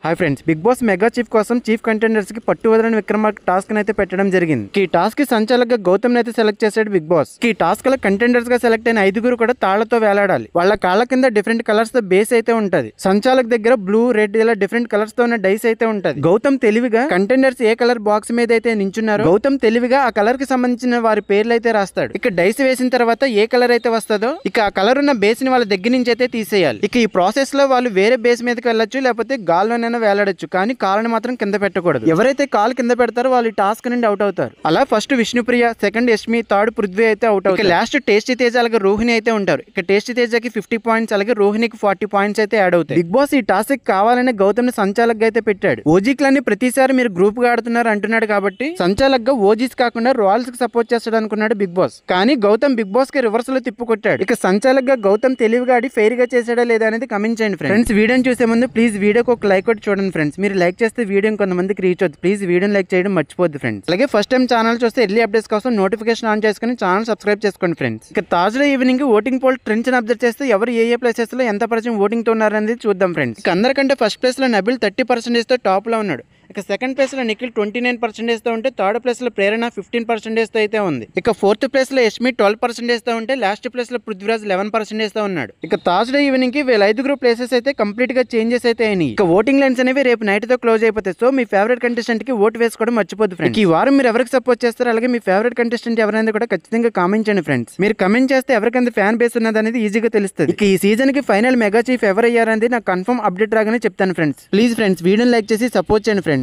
Hi friends, Bigg Boss mega chief కోసం chief contenders కి పట్టు వదలని విక్రమార్క టాస్క్ అయితే పెట్టడం జరిగింది. ఈ టాస్క్ కి సంచాలకుగా గౌతమ్ అయితే సెలెక్ట్ చేశాడు బిగ్ బాస్. ఈ టాస్క్ లో కంటెండర్స్ గా సెలెక్ట్ అయిన 5గురు కూడా తాళ్లతో వేలాడాలి. వాళ్ళ కాళ్ళ కింద డిఫరెంట్ కలర్స్ తో బేస్ అయితే ఉంటది. సంచాలక్ దగ్గర బ్లూ, రెడ్ ఇలా డిఫరెంట్ కలర్స్ తో ఉన్న డైస్ అయితే ఉంటది. గౌతమ్ తెలివిగా కంటెండర్స్ ఏ కలర్ బాక్స్ మీద అయితే నించున్నారో గౌతమ్ తెలివిగా ఆ కలర్ కి సంబంధించిన వారి పేర్లు అయితే రాస్తాడు. ఇక డైస్ వేసిన తర్వాత ఏ కలర్ అయితే వస్తుందో ఇక ఆ కలర్ ఉన్న బేస్ ని వాళ్ళ దగ్గర నుంచి అయితే తీసేయాలి. ఇక ఈ ప్రాసెస్ లో వాళ్ళు వేరే బేస్ మీదకి వెళ్ళొచ్చు, లేకపోతే గాల్లోనైనా వేలాడొచ్చు, కానీ కాళ్ళని మాత్రం కింద పెట్టకూడదు. ఎవరైతే కాలు కింద పెడతారో వాళ్ళు టాస్క్ నుండి అవుట్ అవుతారు. అలా first Vishnupriya, second Yashmi, third Prithvi అయితే అవుట్ అవుతారు. లాస్ట్ టేస్టీ తేజ అలాగే రోహిణి అయితే ఉంటారు. ఇక టేస్టీ తేజకి 50 పాయింట్స్ అలాగే రోహిణికి 40 పాయింట్స్ అయితే యాడ్ అవుతాయి. బిగ్ బాస్ ఈ టాస్క్ కావాలనే గౌతమ్ ని సంచాలక్ అయితే పెట్టాడు. ఓజీక్లన్నీ ప్రతిసారి మీరు గ్రూప్ గా ఆడుతున్నారు అంటున్నాడు కాబట్టి సంచాలక్ గా ఓజీస్ కాకుండా రాయల్స్ కి సపోర్ట్ చేస్తాడు అనుకున్నాడు బిగ్ బాస్. కానీ గౌతమ్ బిగ్ బాస్ కి రివర్స్ లో తిప్పుకొట్టాడు. ఇక సంచాలక్ గా గౌతమ్ తెలివిగా ఆడి ఫెయిర్ గా చేసాడా లేదా అనేది కమెంట్ చేయండి ఫ్రెండ్స్. వీడియోని చూసే ముందు ప్లీజ్ వీడియోకి ఒక లైక్ కొట్టి చూడండి ఫ్రెండ్స్. మీరు లైక్ చేస్తే వీడియో కొంతమందికి రీచ్ అవుతుంది. ప్లీజ్ వీడియోని లైక్ చేయడం మర్చిపోద్దు ఫ్రెండ్స్. అలాగే ఫస్ట్ టైం ఛానల్ చూస్తే ఎర్లీ అప్డేట్స్ కోసం నోటిఫికేషన్ ఆన్ చేసుకుని ఛానల్ సబ్స్క్రైబ్ చేసుకోండి ఫ్రెండ్స్. ఇక Thursday evening voting poll trends observe చేస్తే ఎవరు ఏ ప్లేసెస్ లో ఎంత పర్సెంట్ ఓటింగ్ తో ఉన్నారనేది చూద్దాం ఫ్రెండ్స్. ఇక అందరికంటే ఫస్ట్ ప్లేస్ లో నబిల్ 30% తో టాప్ లో ఉన్నాడు. ఇక సెకండ్ ప్లేస్ లో నిఖిల్ 29% తో ఉంటే థర్డ్ ప్లేస్ లో ప్రేరణ 15% తో అయితే ఉంది. ఇక ఫోర్త్ ప్లేస్ లో యష్మి 12% తో ఉంటే లాస్ట్ ప్లేస్ లో పృథ్వీరాజ్ 11% తో ఉన్నాడు. ఇక థర్స్డే ఈవినింగ్ కి వీళ్ళ 5గురు ప్లేసెస్ అయితే కంప్లీట్ గా చేంజెస్ అయితే అయినాయి. ఇక ఓటింగ్ లైన్స్ అనేవి రేపు నైట్ తో క్లోజ్ అయిపోతాయి. సో మీ ఫేవరెట్ కంటెస్టెంట్ కి ఓటు వేసుకోవడం మర్చిపోద్దు ఫ్రెండ్స్. ఈ వారం మీరు ఎవరికి సపోర్ట్ చేస్తారు, అలాగే మీ ఫేవరెట్ కంటెస్టెంట్ ఎవరైనా కూడా ఖచ్చితంగా కామెంట్ చేయండి ఫ్రెండ్స్. మీరు కమెంట్ చేస్తే ఎవరికంత ఫ్యాన్ బేస్ ఉన్నది అనేది ఈజీగా తెలుస్తుంది. ఇక ఈ సీజన్ కి ఫైనల్ మెగా చీఫ్ ఎవరు అయ్యారనేది నాకు కన్ఫర్మ్ అప్డేట్ రాగానే చెప్తాను ఫ్రెండ్స్. ప్లీజ్ ఫ్రెండ్స్ వీడియోని లైక్ చేసి సపోర్ట్ చేయండి ఫ్రెండ్స్.